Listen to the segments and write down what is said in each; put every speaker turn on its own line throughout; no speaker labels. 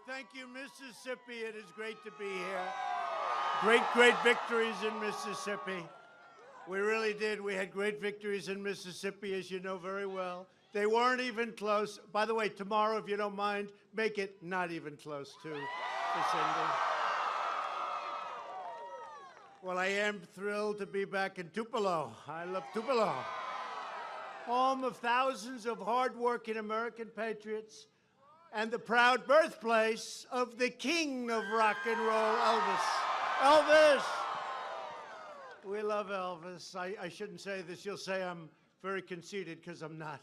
Thank you, Mississippi. It is great to be here. Great victories in Mississippi. We really did. We had great victories in Mississippi, as you know very well. They weren't even close. By the way, tomorrow, if you don't mind, make it not even close to Cindy. Well, I am thrilled to be back in Tupelo. I love Tupelo. Home of thousands of hardworking American patriots and the proud birthplace of the king of rock and roll, Elvis. Elvis! We love Elvis. I shouldn't say this. You'll say I'm very conceited, because I'm not.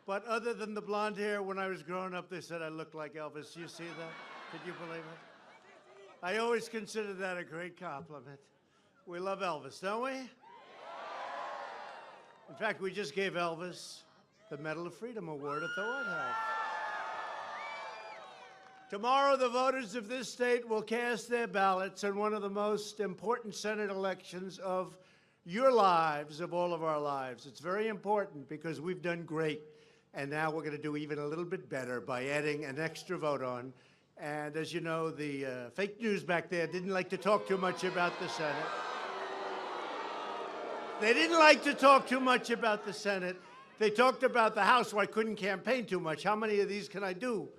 But other than the blonde hair, when I was growing up, they said I looked like Elvis. You see that? Could you believe it? I always considered that a great compliment. We love Elvis, don't we? In fact, we just gave Elvis the Medal of Freedom Award at the White House. Tomorrow, the voters of this state will cast their ballots on one of the most important Senate elections of your lives, of all of our lives. It's very important because we've done great, and now we're going to do even a little bit better by adding an extra vote on. And as you know, the fake news back there didn't like to talk too much about the Senate. They didn't like to talk too much about the Senate. They talked about the House, so I couldn't campaign too much. How many of these can I do?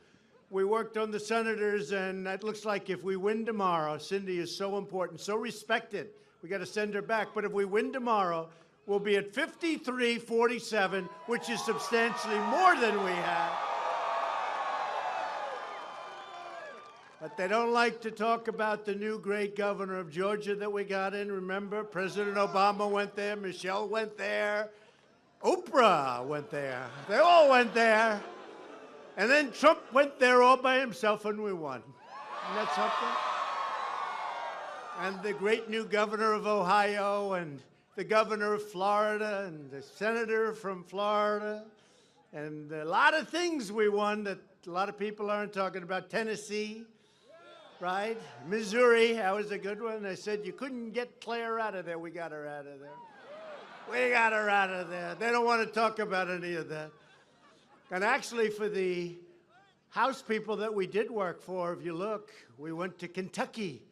We worked on the senators, and it looks like if we win tomorrow, Cindy is so important, so respected. We got to send her back. But if we win tomorrow, we'll be at 53-47, which is substantially more than we had. But they don't like to talk about the new great governor of Georgia that we got in. Remember, President Obama went there, Michelle went there, Oprah went there. They all went there. And then Trump went there all by himself, and we won. Isn't that something? And the great new governor of Ohio, and the governor of Florida, and the senator from Florida, and a lot of things we won that a lot of people aren't talking about. Tennessee, right? Missouri, that was a good one. They said you couldn't get Claire out of there. We got her out of there. We got her out of there. They don't want to talk about any of that. And actually, for the House people that we did work for, if you look, we went to Kentucky.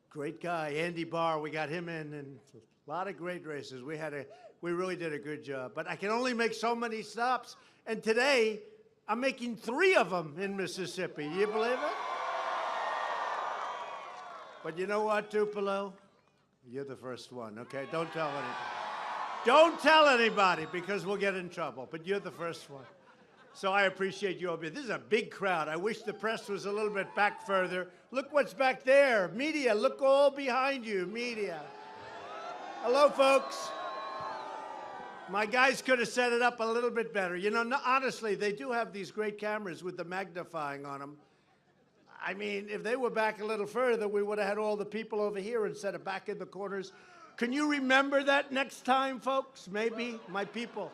Great guy, Andy Barr, we got him in, and a lot of great races. We really did a good job. But I can only make so many stops, and today, I'm making 3 of them in Mississippi. You believe it? But you know what, Tupelo? You're the first one, okay? Don't tell anybody. Don't tell anybody, because we'll get in trouble, but you're the first one. So I appreciate you all being. This is a big crowd. I wish the press was a little bit back further. Look what's back there. Media, look all behind you, media. Hello, folks. My guys could have set it up a little bit better. You know, no, honestly, they do have these great cameras with the magnifying on them. I mean, if they were back a little further, we would have had all the people over here instead of back in the corners. Can you remember that next time, folks? Maybe, my people.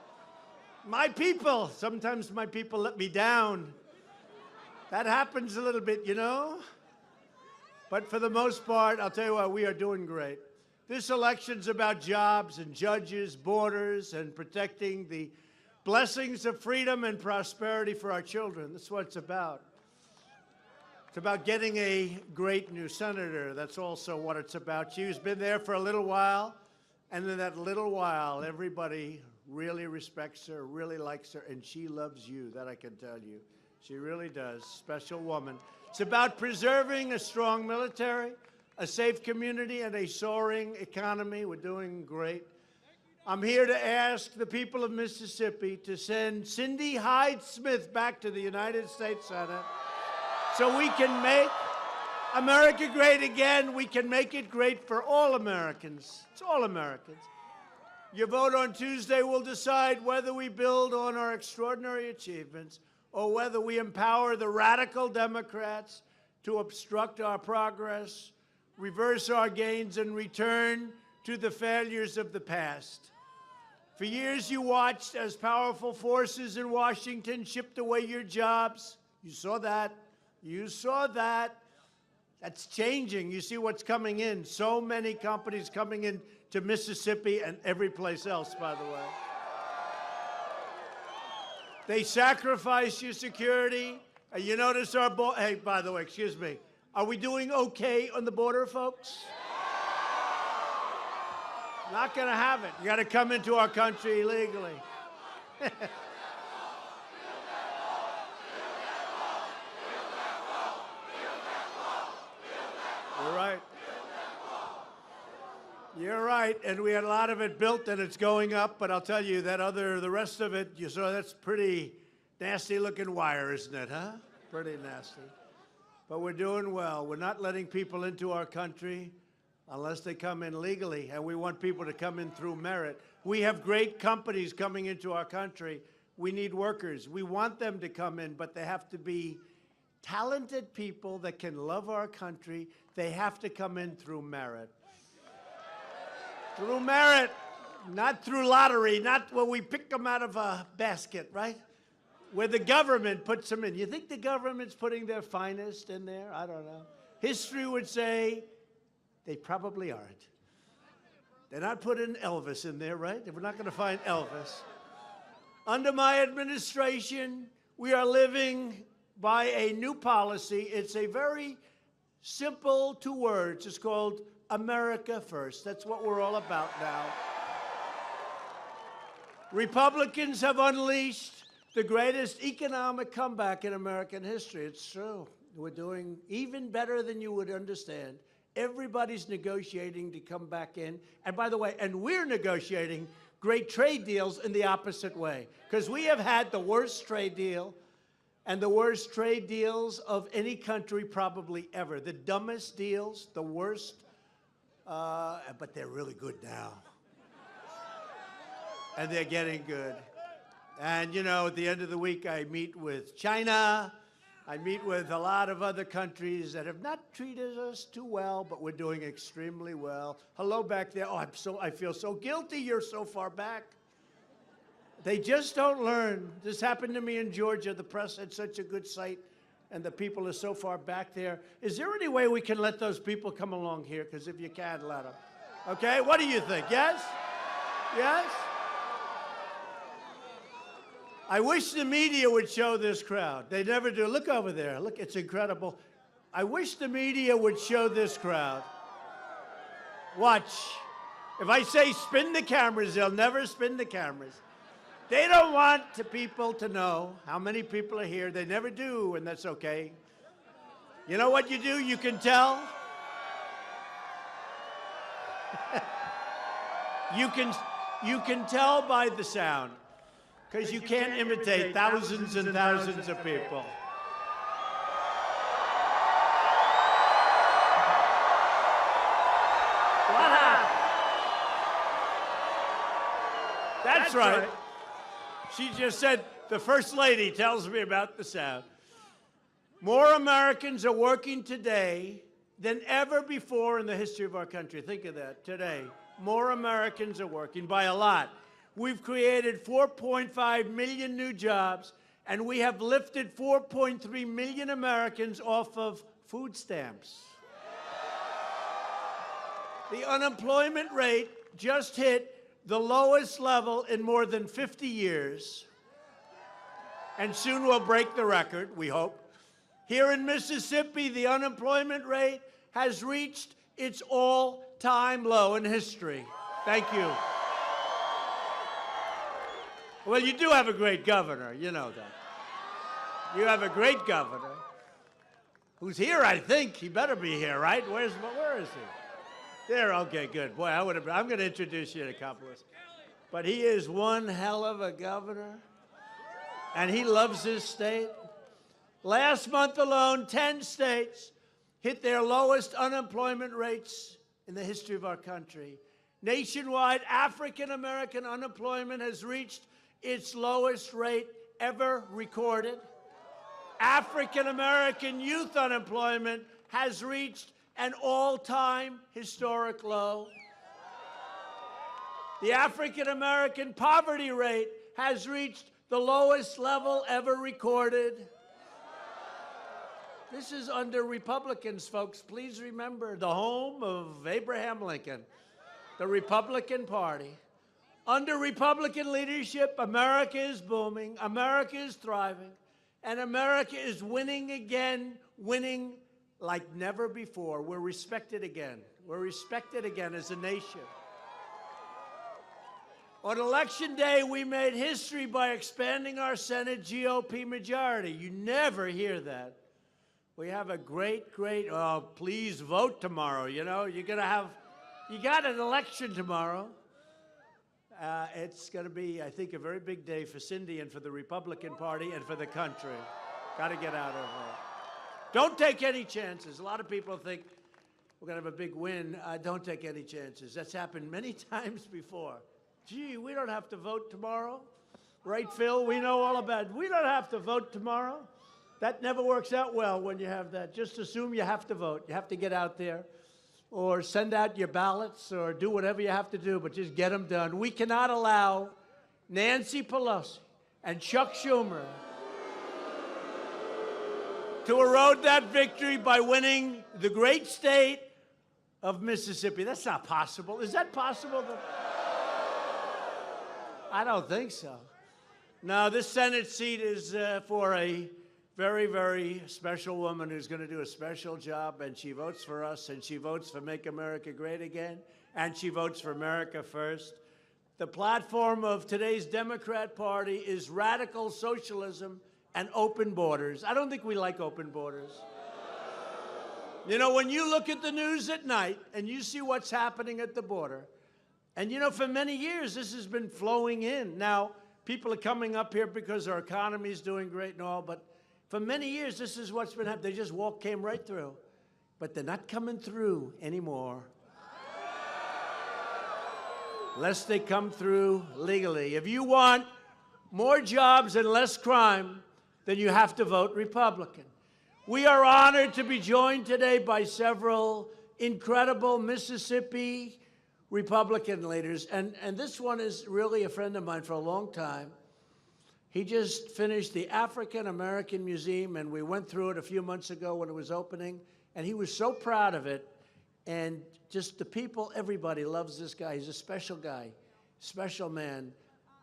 My people. Sometimes my people let me down. That happens a little bit, you know? But for the most part, I'll tell you what, we are doing great. This election's about jobs and judges, borders, and protecting the blessings of freedom and prosperity for our children. That's what it's about. It's about getting a great new senator. That's also what it's about. She's been there for a little while, and in that little while, everybody really respects her, really likes her, and she loves you, that I can tell you. She really does. Special woman. It's about preserving a strong military, a safe community, and a soaring economy. We're doing great. I'm here to ask the people of Mississippi to send Cindy Hyde-Smith back to the United States Senate so we can make America great again. We can make it great for all Americans. It's all Americans. Your vote on Tuesday will decide whether we build on our extraordinary achievements or whether we empower the radical Democrats to obstruct our progress, reverse our gains, and return to the failures of the past. For years, you watched as powerful forces in Washington chipped away your jobs. You saw that. You saw that. That's changing. You see what's coming in. So many companies coming in to Mississippi and every place else, by the way. They sacrificed your security. You notice our border, hey, by the way, excuse me, are we doing okay on the border, folks? Not going to have it. You got to come into our country illegally. You're right. You're right, and we had a lot of it built, and it's going up. But I'll tell you the rest of it, you saw that's pretty nasty-looking wire, isn't it? Huh? Pretty nasty. But we're doing well. We're not letting people into our country unless they come in legally, and we want people to come in through merit. We have great companies coming into our country. We need workers. We want them to come in, but they have to be talented people that can love our country. They have to come in through merit. Through merit, not through lottery, not where we pick them out of a basket, right? Where the government puts them in. You think the government's putting their finest in there? I don't know. History would say they probably aren't. They're not putting Elvis in there, right? We're not going to find Elvis. Under my administration, we are living by a new policy. It's a very simple 2 words. It's called America First. That's what we're all about now. Republicans have unleashed the greatest economic comeback in American history. It's true. We're doing even better than you would understand. Everybody's negotiating to come back in. And by the way, and we're negotiating great trade deals in the opposite way, because we have had the worst trade deal and the worst trade deals of any country probably ever. The dumbest deals, the worst, but they're really good now. And they're getting good. And, you know, at the end of the week, I meet with China. I meet with a lot of other countries that have not treated us too well, but we're doing extremely well. Hello back there. Oh, I feel so guilty. You're so far back. They just don't learn. This happened to me in Georgia. The press had such a good site, and the people are so far back there. Is there any way we can let those people come along here? Because if you can, let them. Okay? What do you think? Yes? Yes? I wish the media would show this crowd. They never do. Look over there. Look, it's incredible. I wish the media would show this crowd. Watch. If I say spin the cameras, they'll never spin the cameras. They don't want the people to know how many people are here. They never do, and that's okay. You know what you do? You can tell. You can tell by the sound. Because you can't imitate thousands and thousands of people. Voila! That's right. She just said, the First Lady tells me about the sound. More Americans are working today than ever before in the history of our country. Think of that, today. More Americans are working by a lot. We've created 4.5 million new jobs, and we have lifted 4.3 million Americans off of food stamps. The unemployment rate just hit the lowest level in more than 50 years, and soon we'll break the record, we hope. Here in Mississippi, the unemployment rate has reached its all-time low in history. Thank you. Well, you do have a great governor, you know that. You have a great governor who's here, I think. He better be here, right? Where is he? There, okay, good. Boy, I'm going to introduce you to a couple of. But he is one hell of a governor, and he loves his state. Last month alone, 10 states hit their lowest unemployment rates in the history of our country. Nationwide, African-American unemployment has reached its lowest rate ever recorded. African-American youth unemployment has reached an all-time historic low. The African-American poverty rate has reached the lowest level ever recorded. This is under Republicans, folks. Please remember, the home of Abraham Lincoln, the Republican Party. Under Republican leadership, America is booming, America is thriving, And America is winning again, winning like never before. We're respected again. We're respected again as a nation. On Election Day, we made history by expanding our Senate GOP majority. You never hear that. We have a great, please vote tomorrow. You know, you got an election tomorrow. It's going to be, I think, a very big day for Cindy and for the Republican Party and for the country. Got to get out of it. Don't take any chances. A lot of people think we're going to have a big win. Don't take any chances. That's happened many times before. Gee, we don't have to vote tomorrow. Right, Phil? We know all about it. We don't have to vote tomorrow. That never works out well when you have that. Just assume you have to vote. You have to get out there or send out your ballots or do whatever you have to do, but just get them done. We cannot allow Nancy Pelosi and Chuck Schumer to erode that victory by winning the great state of Mississippi. That's not possible. Is that possible? I don't think so. No, this Senate seat is for a very, very special woman who's going to do a special job, and she votes for us, and she votes for Make America Great Again, and she votes for America First. The platform of today's Democrat Party is radical socialism and open borders. I don't think we like open borders. You know, when you look at the news at night and you see what's happening at the border, and you know, for many years this has been flowing in. Now, people are coming up here because our economy is doing great and all, but for many years, this is what's been happening. They just came right through. But they're not coming through anymore. Lest they come through legally. If you want more jobs and less crime, then you have to vote Republican. We are honored to be joined today by several incredible Mississippi Republican leaders. And this one is really a friend of mine for a long time. He just finished the African American Museum, and we went through it a few months ago when it was opening, and he was so proud of it. And just the people, everybody loves this guy. He's a special guy, special man,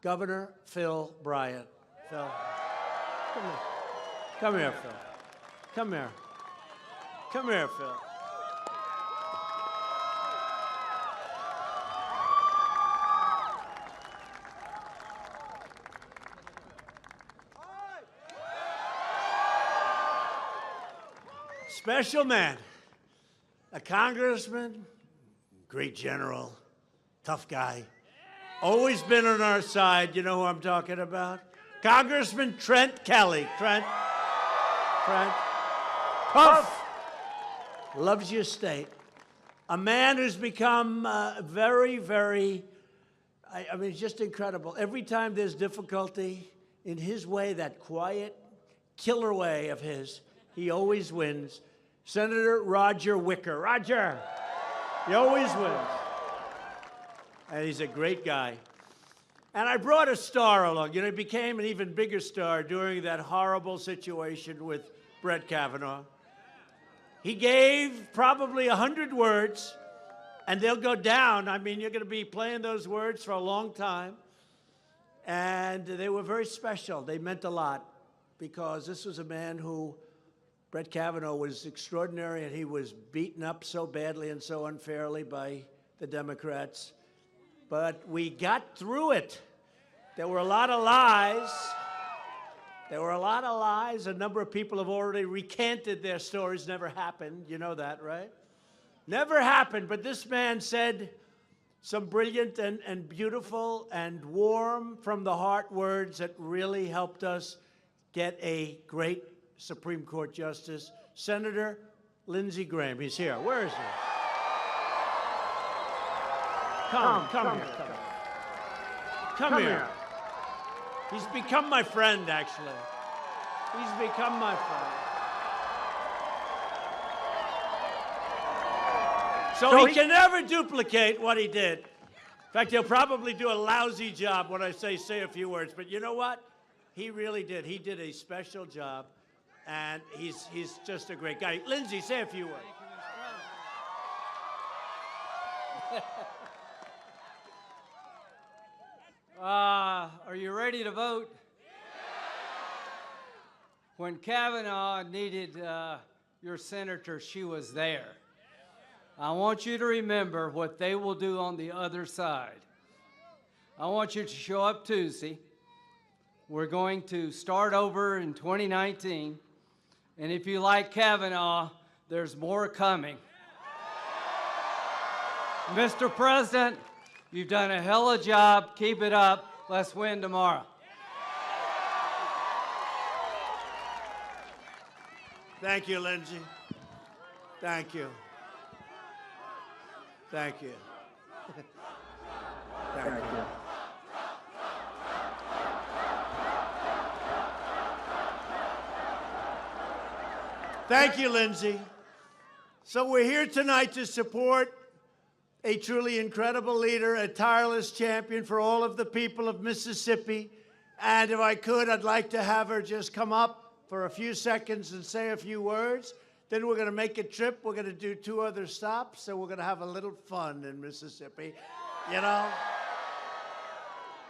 Governor Phil Bryant. Phil, come here. Come here, Phil. Come here. Come here, Phil. Special man, a congressman, great general, tough guy, always been on our side. You know who I'm talking about? Congressman Trent Kelly. Trent, tough, loves your state. A man who's become very, very, I mean, just incredible. Every time there's difficulty, in his way, that quiet, killer way of his, he always wins. Senator Roger Wicker. Roger, he always wins. And he's a great guy. And I brought a star along. You know, he became an even bigger star during that horrible situation with Brett Kavanaugh. He gave probably 100 words, and they'll go down. I mean, you're going to be playing those words for a long time. And they were very special. They meant a lot, because this was a man who, Brett Kavanaugh, was extraordinary, and he was beaten up so badly and so unfairly by the Democrats. But we got through it. There were a lot of lies. A number of people have already recanted their stories. Never happened. You know that, right? Never happened. But this man said some brilliant and beautiful and warm from the heart words that really helped us get a great Supreme Court Justice, Senator Lindsey Graham. He's here. Where is he? Come here. He's become my friend, actually. He's become my friend. So he can never duplicate what he did. In fact, he'll probably do a lousy job when I say a few words. But you know what? He really did. He did a special job. And he's just a great guy. Lindsey, say a few words.
Are you ready to vote? when Kavanaugh needed your senator, she was there. I want you to remember what they will do on the other side. I want you to show up Tuesday. We're going to start over in 2019. And if you like Kavanaugh, there's more coming. Mr. President, you've done a hell of a job. Keep it up. Let's win tomorrow.
Thank you, Lindsey. Thank you. Thank you. Thank you. Thank you, Lindsey. So we're here tonight to support a truly incredible leader, a tireless champion for all of the people of Mississippi. And if I could, I'd like to have her just come up for a few seconds and say a few words. Then we're going to make a trip. We're going to do 2 other stops, so we're going to have a little fun in Mississippi. You know?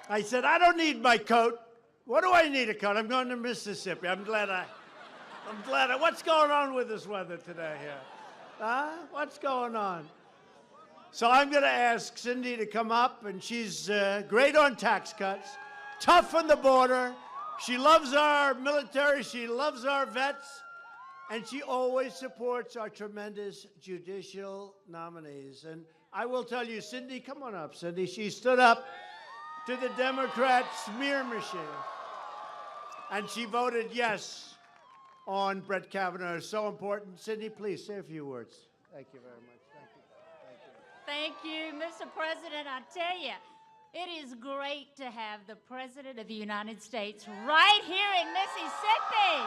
I said, I don't need my coat. What do I need a coat? I'm going to Mississippi. I'm glad what's going on with this weather today here? Huh? What's going on? So I'm going to ask Cindy to come up, and she's great on tax cuts, tough on the border. She loves our military. She loves our vets. And she always supports our tremendous judicial nominees. And I will tell you, Cindy, come on up, Cindy. She stood up to the Democrat smear machine. And she voted yes on Brett Kavanaugh. It's so important. Cindy, please say a few words. Thank you very much.
Thank you, Mr. President. I tell you, it is great to have the President of the United States right here in Mississippi.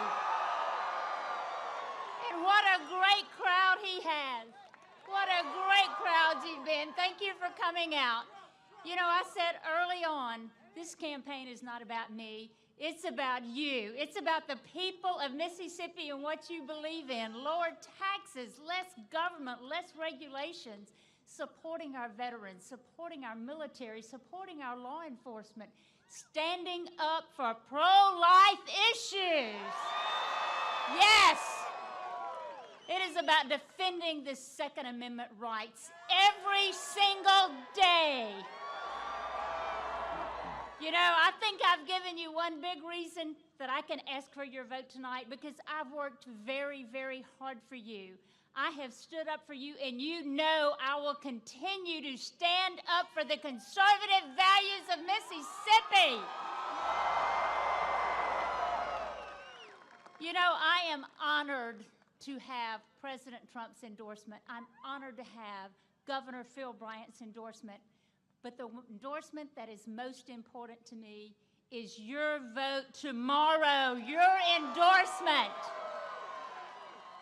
And what a great crowd he has. What a great crowd you've been. Thank you for coming out. You know, I said early on, this campaign is not about me. It's about you. It's about the people of Mississippi and what you believe in. Lower taxes, less government, less regulations, supporting our veterans, supporting our military, supporting our law enforcement, standing up for pro-life issues. Yes. It is about defending the Second Amendment rights every single day. You know, I think I've given you one big reason that I can ask for your vote tonight, because I've worked very, very hard for you. I have stood up for you, and you know I will continue to stand up for the conservative values of Mississippi. You know, I am honored to have President Trump's endorsement. I'm honored to have Governor Phil Bryant's endorsement. But the endorsement that is most important to me is your vote tomorrow, your endorsement.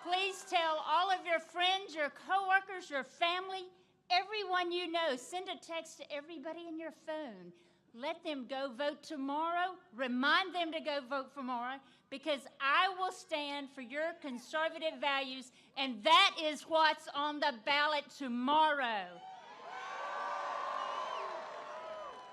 Please tell all of your friends, your coworkers, your family, everyone you know. Send a text to everybody in your phone. Let them go vote tomorrow. Remind them to go vote tomorrow, because I will stand for your conservative values, and that is what's on the ballot tomorrow.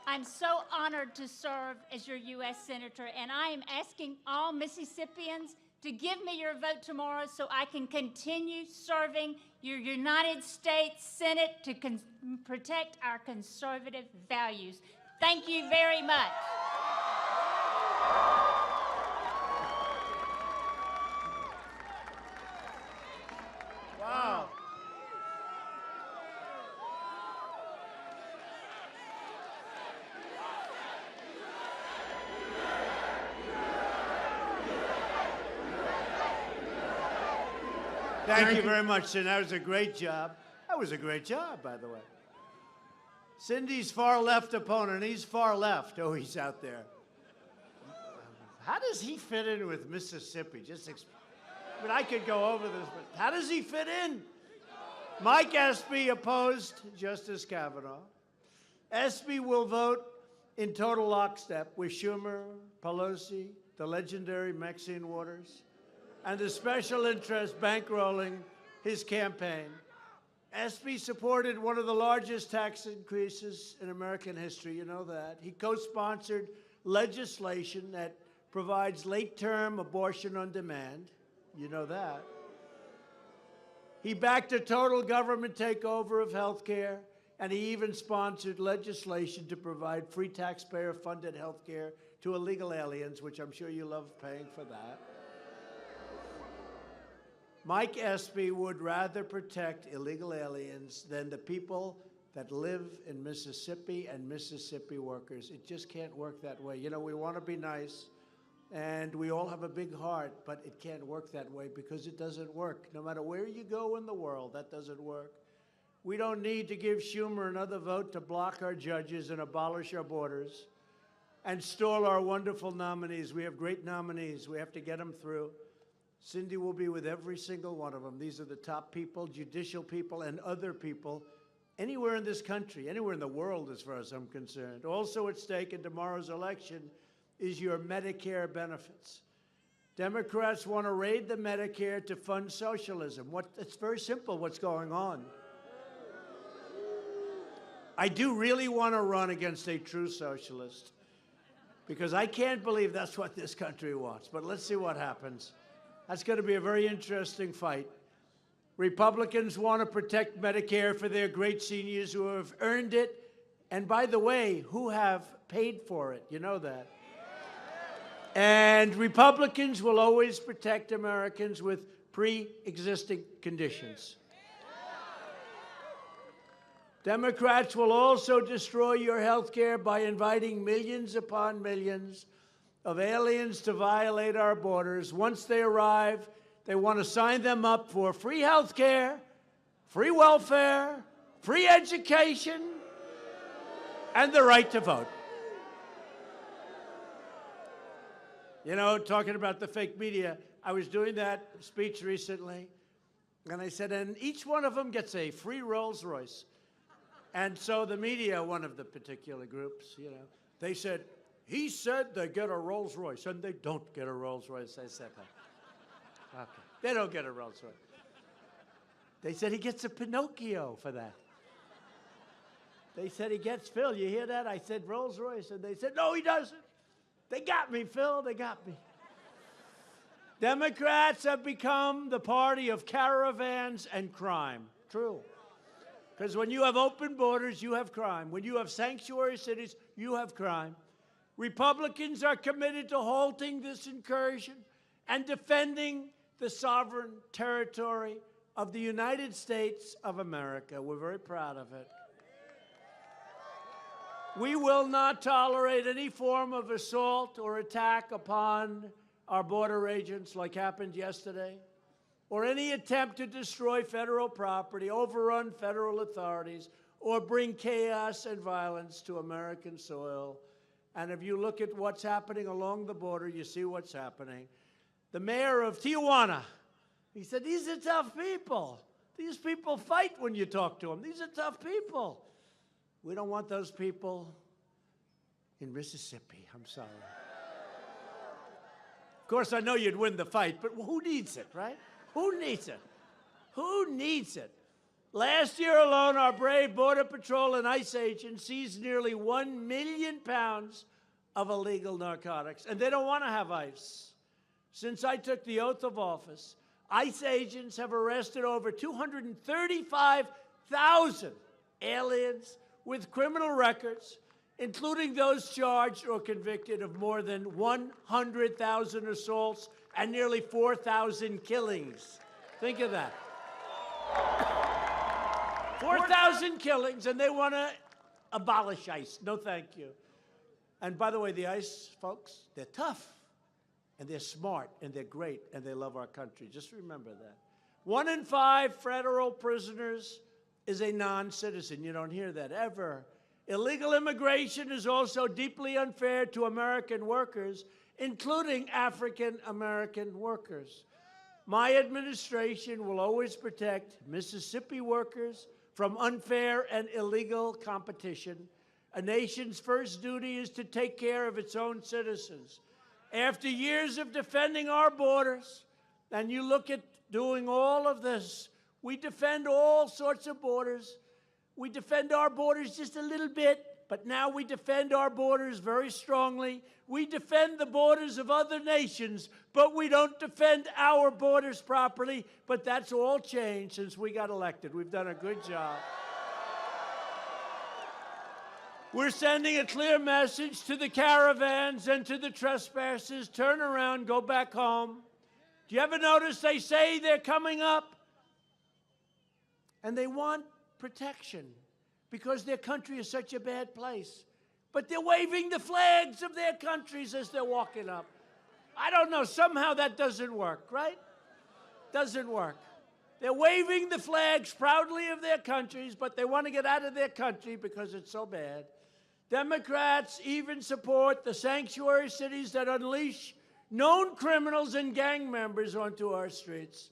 I'm so honored to serve as your U.S. Senator, and I am asking all Mississippians to give me your vote tomorrow so I can continue serving your United States Senate to protect our conservative values. Thank you very much.
Wow. Thank you very much, Cindy. That was a great job. That was a great job, by the way. Cindy's far left opponent, he's far left. Oh, he's out there. How does he fit in with Mississippi? I mean, I could go over this, but how does he fit in? Mike Espy opposed Justice Kavanaugh. Espy will vote in total lockstep with Schumer, Pelosi, the legendary Maxine Waters, and the special interest bankrolling his campaign. Espy supported one of the largest tax increases in American history, you know that. He co-sponsored legislation that provides late-term abortion on demand. You know that. He backed a total government takeover of health care, and he even sponsored legislation to provide free taxpayer-funded health care to illegal aliens, which I'm sure you love paying for that. Mike Espy would rather protect illegal aliens than the people that live in Mississippi and Mississippi workers. It just can't work that way. You know, we want to be nice, and we all have a big heart, but it can't work that way because it doesn't work. No matter where you go in the world, that doesn't work. We don't need to give Schumer another vote to block our judges and abolish our borders and stall our wonderful nominees. We have great nominees. We have to get them through. Cindy will be with every single one of them. These are the top people, judicial people, and other people anywhere in this country, anywhere in the world as far as I'm concerned. Also at stake in tomorrow's election is your Medicare benefits. Democrats want to raid the Medicare to fund socialism. It's very simple what's going on. I do really want to run against a true socialist because I can't believe that's what this country wants. But let's see what happens. That's going to be a very interesting fight. Republicans want to protect Medicare for their great seniors who have earned it, and by the way, who have paid for it. You know that. And Republicans will always protect Americans with pre-existing conditions. Democrats will also destroy your health care by inviting millions upon millions of aliens to violate our borders. Once they arrive, they want to sign them up for free health care, free welfare, free education, and the right to vote. You know, talking about the fake media, I was doing that speech recently, and I said, and each one of them gets a free Rolls Royce. And so the media, one of the particular groups, you know, they said, he said they get a Rolls Royce, and they don't get a Rolls Royce. I said, okay, they don't get a Rolls Royce. They said he gets a Pinocchio for that. They said he gets, Phil, you hear that? I said Rolls Royce, and they said, no, he doesn't. They got me, Phil, they got me. Democrats have become the party of caravans and crime. True. Because when you have open borders, you have crime. When you have sanctuary cities, you have crime. Republicans are committed to halting this incursion and defending the sovereign territory of the United States of America. We're very proud of it. We will not tolerate any form of assault or attack upon our border agents like happened yesterday, or any attempt to destroy federal property, overrun federal authorities, or bring chaos and violence to American soil. And if you look at what's happening along the border, you see what's happening. The mayor of Tijuana, he said, these are tough people. These people fight when you talk to them. These are tough people. We don't want those people in Mississippi. I'm sorry. Of course, I know you'd win the fight, but who needs it, right? Who needs it? Who needs it? Last year alone, our brave Border Patrol and ICE agents seized nearly 1 million pounds of illegal narcotics, and they don't want to have ICE. Since I took the oath of office, ICE agents have arrested over 235,000 aliens with criminal records, including those charged or convicted of more than 100,000 assaults and nearly 4,000 killings. Think of that. 4,000 killings, and they want to abolish ICE. No, thank you. And by the way, the ICE folks, they're tough, and they're smart, and they're great, and they love our country. Just remember that. 1 in 5 federal prisoners is a non-citizen. You don't hear that ever. Illegal immigration is also deeply unfair to American workers, including African-American workers. My administration will always protect Mississippi workers from unfair and illegal competition. A nation's first duty is to take care of its own citizens. After years of defending our borders, and you look at doing all of this, we defend all sorts of borders. We defend our borders just a little bit, But now we defend our borders very strongly. We defend the borders of other nations, but we don't defend our borders properly. But that's all changed since we got elected. We've done a good job. We're sending a clear message to the caravans and to the trespassers. Turn around, go back home. Do you ever notice they say they're coming up? And they want protection because their country is such a bad place. But they're waving the flags of their countries as they're walking up. I don't know, somehow that doesn't work, right? Doesn't work. They're waving the flags proudly of their countries, but they want to get out of their country because it's so bad. Democrats even support the sanctuary cities that unleash known criminals and gang members onto our streets.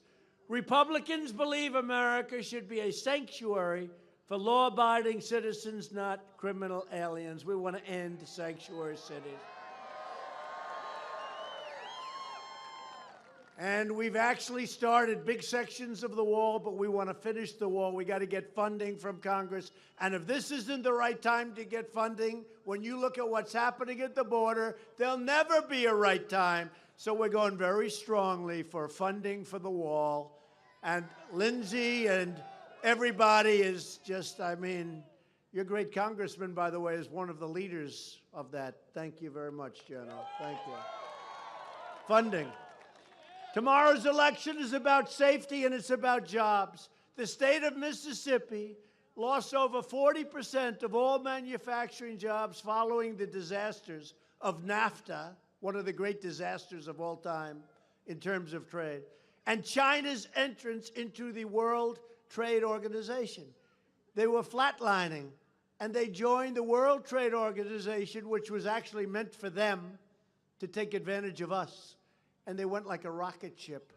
Republicans believe America should be a sanctuary for law-abiding citizens, not criminal aliens. We want to end sanctuary cities. And we've actually started big sections of the wall, but we want to finish the wall. We got to get funding from Congress. And if this isn't the right time to get funding, when you look at what's happening at the border, there'll never be a right time. So we're going very strongly for funding for the wall. And Lindsey and everybody is just, I mean, your great congressman, by the way, is one of the leaders of that. Thank you very much, General. Thank you. Funding. Tomorrow's election is about safety and it's about jobs. The state of Mississippi lost over 40% of all manufacturing jobs following the disasters of NAFTA, one of the great disasters of all time in terms of trade, and China's entrance into the World Trade Organization. They were flatlining, and they joined the World Trade Organization, which was actually meant for them to take advantage of us. And they went like a rocket ship,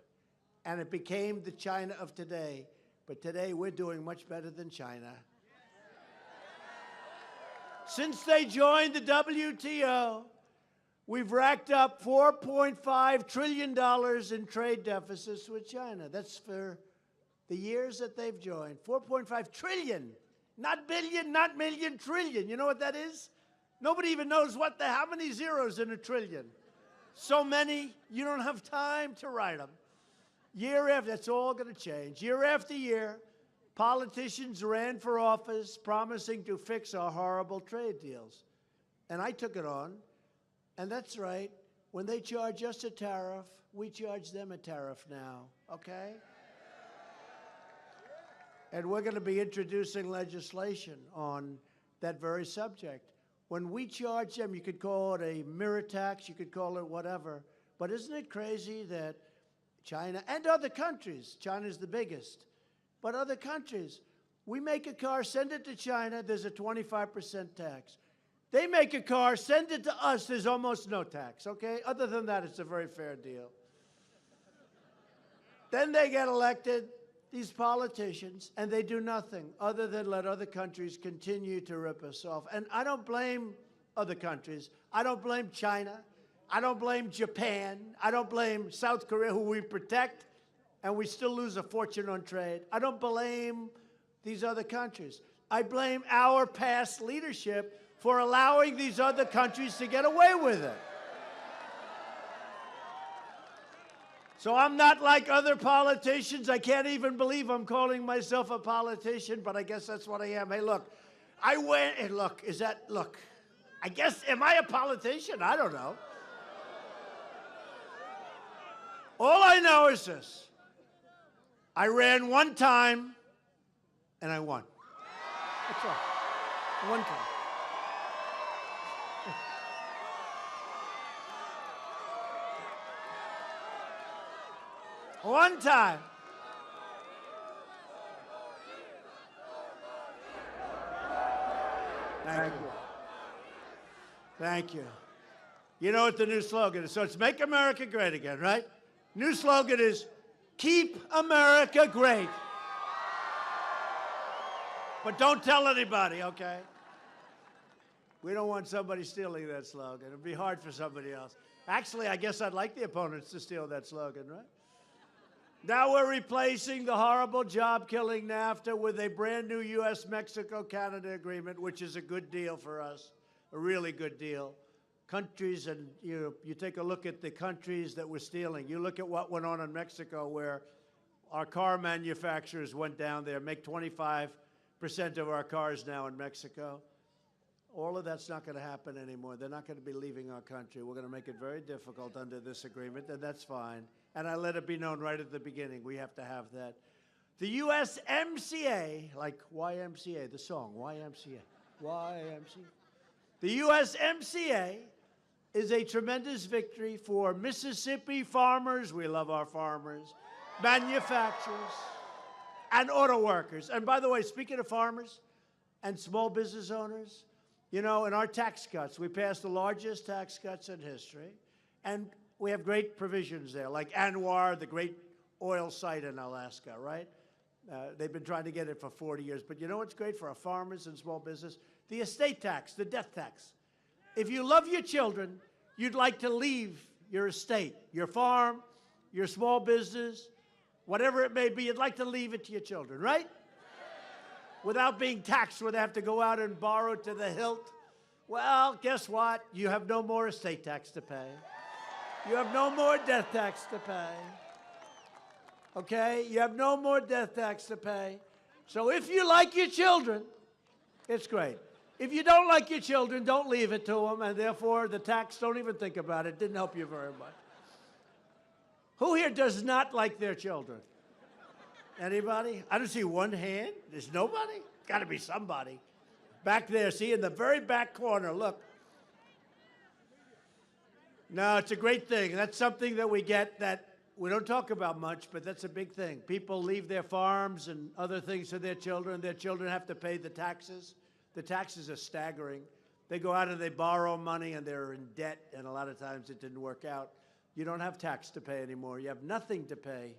and it became the China of today. But today, we're doing much better than China. Since they joined the WTO, we've racked up $4.5 trillion in trade deficits with China. That's for the years that they've joined. 4.5 trillion, not billion, not million, trillion. You know what that is? Nobody even knows how many zeros in a trillion. So many, you don't have time to write them. Year after, that's all going to change. Year after year, politicians ran for office promising to fix our horrible trade deals. And I took it on. And that's right. When they charge us a tariff, we charge them a tariff now, okay? And we're going to be introducing legislation on that very subject. When we charge them, you could call it a mirror tax, you could call it whatever, but isn't it crazy that China and other countries, China's the biggest, but other countries, we make a car, send it to China, there's a 25% tax. They make a car, send it to us, there's almost no tax, okay? Other than that, it's a very fair deal. Then they get elected, these politicians, and they do nothing other than let other countries continue to rip us off. And I don't blame other countries. I don't blame China. I don't blame Japan. I don't blame South Korea, who we protect, and we still lose a fortune on trade. I don't blame these other countries. I blame our past leadership for allowing these other countries to get away with it. So I'm not like other politicians. I can't even believe I'm calling myself a politician, but I guess that's what I am. Hey, look, I went, and look, I guess, am I a politician? I don't know. All I know is this. I ran one time, and I won. That's all. One time. One time. Thank you. Thank you. You know what the new slogan is? So it's Make America Great Again, right? New slogan is Keep America Great. But don't tell anybody, okay? We don't want somebody stealing that slogan. It'd be hard for somebody else. Actually, I guess I'd like the opponents to steal that slogan, right? Now we're replacing the horrible job-killing NAFTA with a brand new U.S.-Mexico-Canada agreement, which is a good deal for us, a really good deal. Countries, and you take a look at the countries that we're stealing. You look at what went on in Mexico, where our car manufacturers went down there, make 25% of our cars now in Mexico. All of that's not going to happen anymore. They're not going to be leaving our country. We're going to make it very difficult under this agreement, and that's fine. And I let it be known right at the beginning, we have to have that. The USMCA, like YMCA, the song, YMCA, YMCA. The USMCA is a tremendous victory for Mississippi farmers, we love our farmers, manufacturers, and auto workers. And by the way, speaking of farmers and small business owners, you know, in our tax cuts, we passed the largest tax cuts in history, and we have great provisions there, like Anwar, the great oil site in Alaska, right? They've been trying to get it for 40 years. But you know what's great for our farmers and small business? The estate tax, the death tax. If you love your children, you'd like to leave your estate, your farm, your small business, whatever it may be, you'd like to leave it to your children, right? Without being taxed, where they have to go out and borrow to the hilt. Well, guess what? You have no more estate tax to pay. You have no more death tax to pay. Okay? You have no more death tax to pay. So if you like your children, it's great. If you don't like your children, don't leave it to them, and therefore the tax, don't even think about it. Didn't help you very much. Who here does not like their children? Anybody? I don't see one hand. There's nobody? Got to be somebody. Back there, see, in the very back corner, look. No, it's a great thing. That's something that we get that we don't talk about much, but that's a big thing. People leave their farms and other things to their children. Their children have to pay the taxes. The taxes are staggering. They go out and they borrow money, and they're in debt, and a lot of times it didn't work out. You don't have tax to pay anymore. You have nothing to pay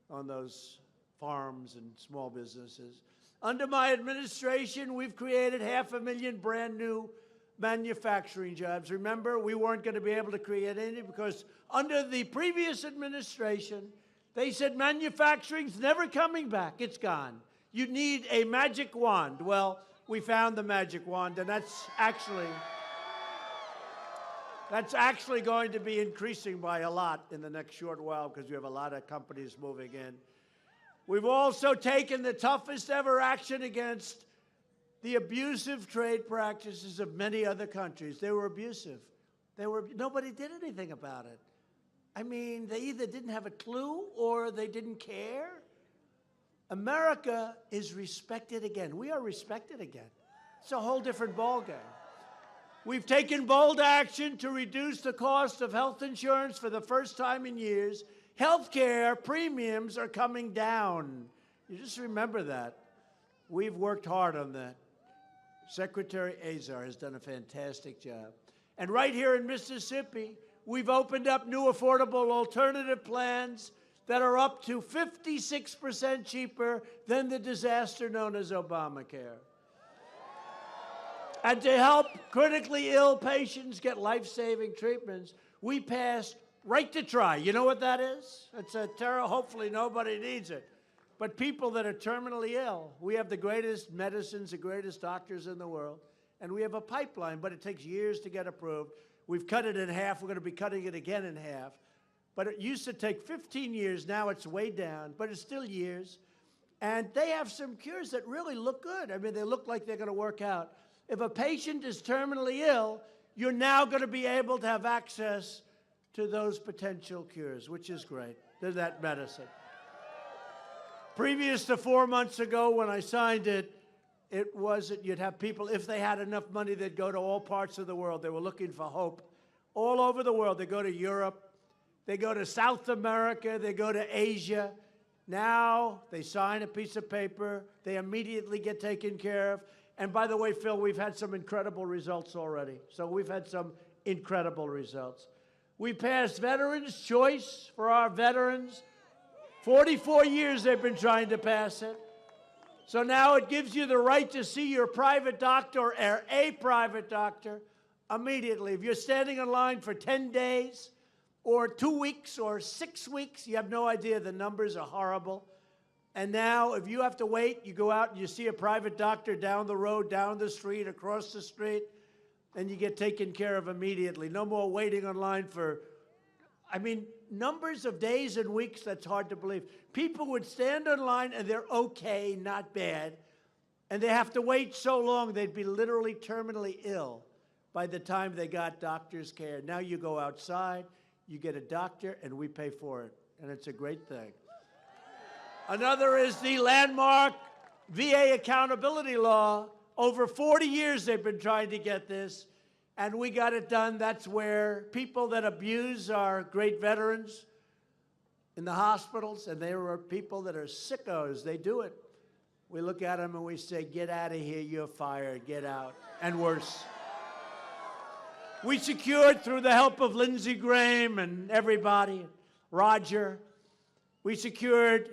on those farms and small businesses. Under my administration, we've created 500,000 brand new manufacturing jobs. Remember, we weren't going to be able to create any because under the previous administration, they said manufacturing's never coming back. It's gone. You need a magic wand. Well, we found the magic wand, and that's actually going to be increasing by a lot in the next short while because we have a lot of companies moving in. We've also taken the toughest ever action against the abusive trade practices of many other countries. They were abusive. Nobody did anything about it. I mean, they either didn't have a clue or they didn't care. America is respected again. We are respected again. It's a whole different ballgame. We've taken bold action to reduce the cost of health insurance for the first time in years. Health care premiums are coming down. You just remember that. We've worked hard on that. Secretary Azar has done a fantastic job. And right here in Mississippi, we've opened up new affordable alternative plans that are up to 56% cheaper than the disaster known as Obamacare. And to help critically ill patients get life-saving treatments, we passed Right to Try. You know what that is? It's a terror. Hopefully nobody needs it. But people that are terminally ill, we have the greatest medicines, the greatest doctors in the world, and we have a pipeline, but it takes years to get approved. We've cut it in half. We're going to be cutting it again in half. But it used to take 15 years. Now it's way down, but it's still years. And they have some cures that really look good. I mean, they look like they're going to work out. If a patient is terminally ill, you're now going to be able to have access to those potential cures, which is great, to that medicine. Previous to 4 months ago when I signed it, it was that you'd have people, if they had enough money, they'd go to all parts of the world. They were looking for hope all over the world. They go to Europe, they go to South America, they go to Asia. Now they sign a piece of paper, they immediately get taken care of. And by the way, Phil, we've had some incredible results already. So we've had some incredible results. We passed Veterans' Choice for our veterans. 44 years they've been trying to pass it. So now it gives you the right to see your private doctor or a private doctor immediately. If you're standing in line for 10 days or 2 weeks or 6 weeks. You have no idea. The numbers are horrible. And now, if you have to wait, you go out and you see a private doctor down the road, down the street, across the street, and you get taken care of immediately. No more waiting online for, numbers of days and weeks, that's hard to believe. People would stand in line and they're okay, not bad, and they have to wait so long they'd be literally terminally ill by the time they got doctor's care. Now you go outside, you get a doctor, and we pay for it, and it's a great thing. Another is the landmark VA accountability law. Over 40 years they've been trying to get this, and we got it done. That's where people that abuse our great veterans in the hospitals, and there are people that are sickos, they do it. We look at them and we say, get out of here, you're fired, get out, and worse. We secured, through the help of Lindsey Graham and everybody, Roger, we secured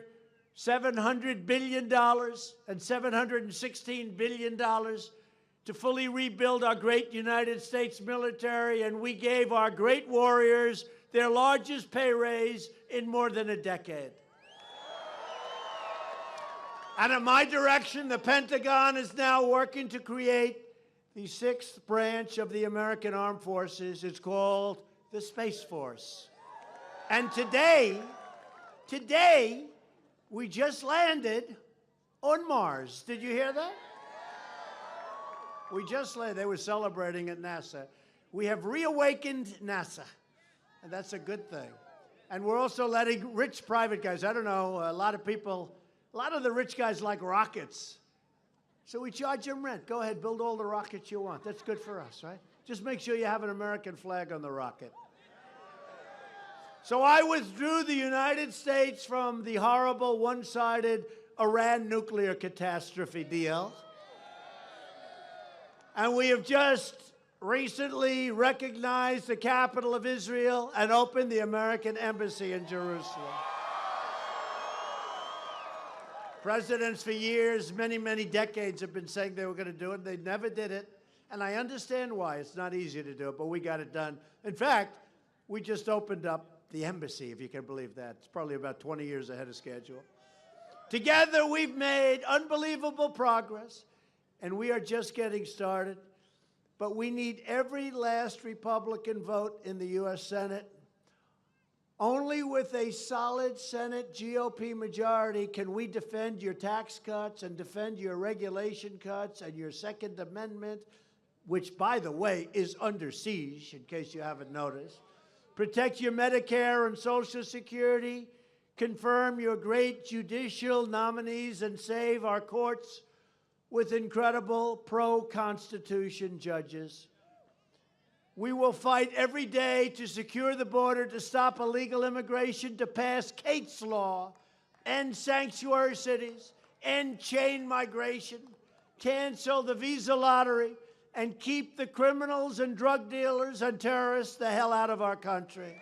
$700 billion and $716 billion to fully rebuild our great United States military, and we gave our great warriors their largest pay raise in more than a decade. And at my direction, the Pentagon is now working to create the sixth branch of the American Armed Forces. It's called the Space Force. And today, we just landed on Mars. Did you hear that? We just landed. They were celebrating at NASA. We have reawakened NASA, and that's a good thing. And we're also letting rich private guys, I don't know, a lot of the rich guys like rockets. So we charge them rent. Go ahead, build all the rockets you want. That's good for us, right? Just make sure you have an American flag on the rocket. So I withdrew the United States from the horrible one-sided Iran nuclear catastrophe deal. And we have just recently recognized the capital of Israel and opened the American embassy in Jerusalem. Presidents for years, many, many decades, have been saying they were going to do it. They never did it. And I understand why. It's not easy to do it, but we got it done. In fact, we just opened up the embassy, if you can believe that. It's probably about 20 years ahead of schedule. Together, we've made unbelievable progress, and we are just getting started. But we need every last Republican vote in the U.S. Senate. Only with a solid Senate GOP majority can we defend your tax cuts and defend your regulation cuts and your Second Amendment, which, by the way, is under siege, in case you haven't noticed. Protect your Medicare and Social Security, confirm your great judicial nominees, and save our courts with incredible pro-Constitution judges. We will fight every day to secure the border, to stop illegal immigration, to pass Kate's Law, end sanctuary cities, end chain migration, cancel the visa lottery, and keep the criminals and drug dealers and terrorists the hell out of our country.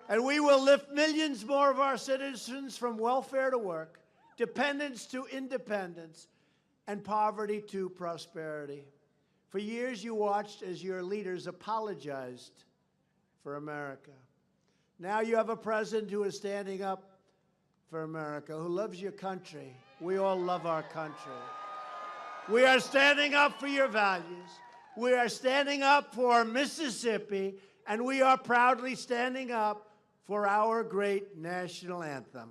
And we will lift millions more of our citizens from welfare to work, dependence to independence, and poverty to prosperity. For years, you watched as your leaders apologized for America. Now you have a president who is standing up for America, who loves your country. We all love our country. We are standing up for your values. We are standing up for Mississippi, and we are proudly standing up for our great national anthem.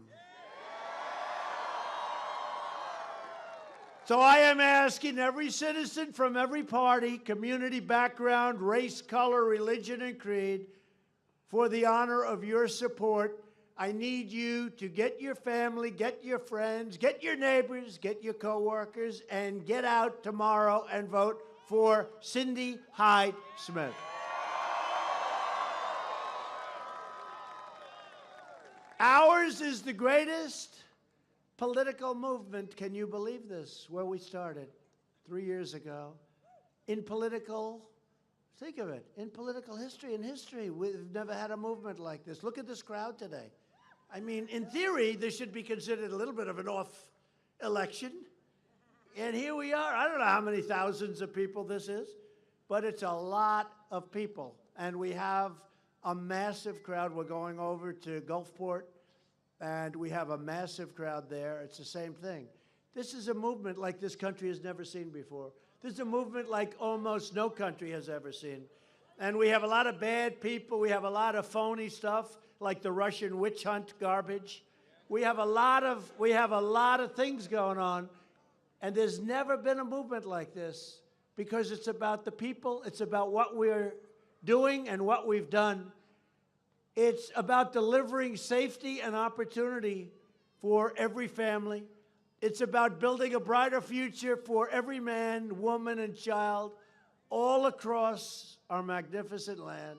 So I am asking every citizen from every party, community, background, race, color, religion, and creed, for the honor of your support. I need you to get your family, get your friends, get your neighbors, get your coworkers, and get out tomorrow and vote for Cindy Hyde-Smith. Ours is the greatest political movement, can you believe this, where we started 3 years ago, in political, think of it, in political history, we've never had a movement like this. Look at this crowd today. I mean, in theory, this should be considered a little bit of an election. And here we are. I don't know how many thousands of people this is, but it's a lot of people. And we have a massive crowd. We're going over to Gulfport, and we have a massive crowd there. It's the same thing. This is a movement like this country has never seen before. This is a movement like almost no country has ever seen. And we have a lot of bad people. We have a lot of phony stuff, like the Russian witch hunt garbage. We have a lot of things going on. And there's never been a movement like this because it's about the people. It's about what we're doing and what we've done. It's about delivering safety and opportunity for every family. It's about building a brighter future for every man, woman, and child all across our magnificent land.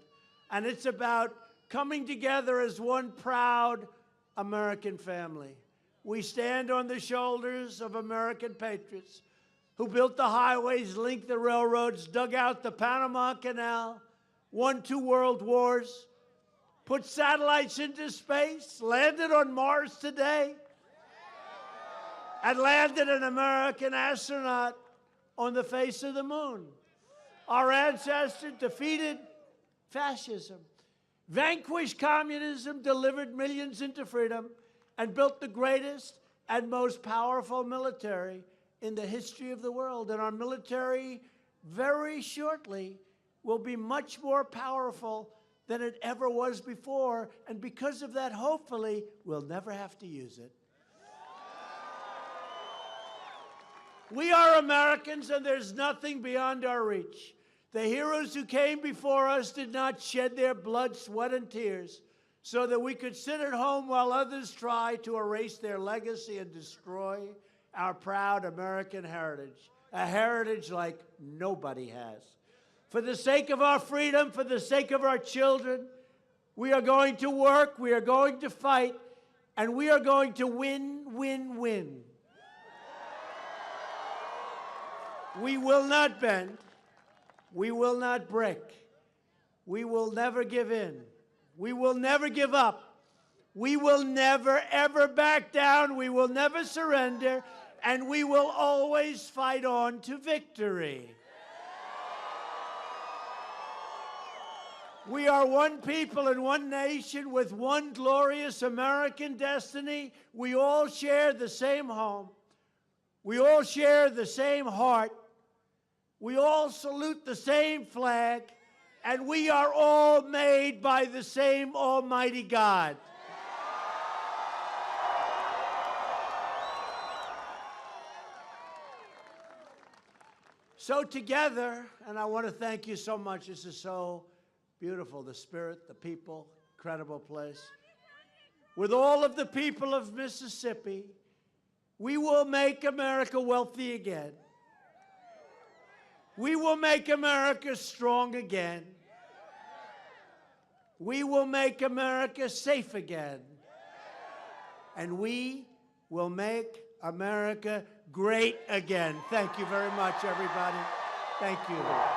And it's about coming together as one proud American family. We stand on the shoulders of American patriots who built the highways, linked the railroads, dug out the Panama Canal, won 2 world wars, put satellites into space, landed on Mars today, and landed an American astronaut on the face of the moon. Our ancestors defeated fascism, vanquished communism, delivered millions into freedom, and built the greatest and most powerful military in the history of the world. And our military, very shortly, will be much more powerful than it ever was before. And because of that, hopefully, we'll never have to use it. We are Americans, and there's nothing beyond our reach. The heroes who came before us did not shed their blood, sweat, and tears so that we could sit at home while others try to erase their legacy and destroy our proud American heritage, a heritage like nobody has. For the sake of our freedom, for the sake of our children, we are going to work, we are going to fight, and we are going to win, win, win. We will not bend. We will not break. We will never give in. We will never give up. We will never, ever back down. We will never surrender. And we will always fight on to victory. We are one people and one nation with one glorious American destiny. We all share the same home. We all share the same heart. We all salute the same flag, and we are all made by the same Almighty God. So together, and I want to thank you so much. This is so beautiful, the spirit, the people, incredible place. With all of the people of Mississippi, we will make America wealthy again. We will make America strong again. We will make America safe again. And we will make America great again. Thank you very much, everybody. Thank you.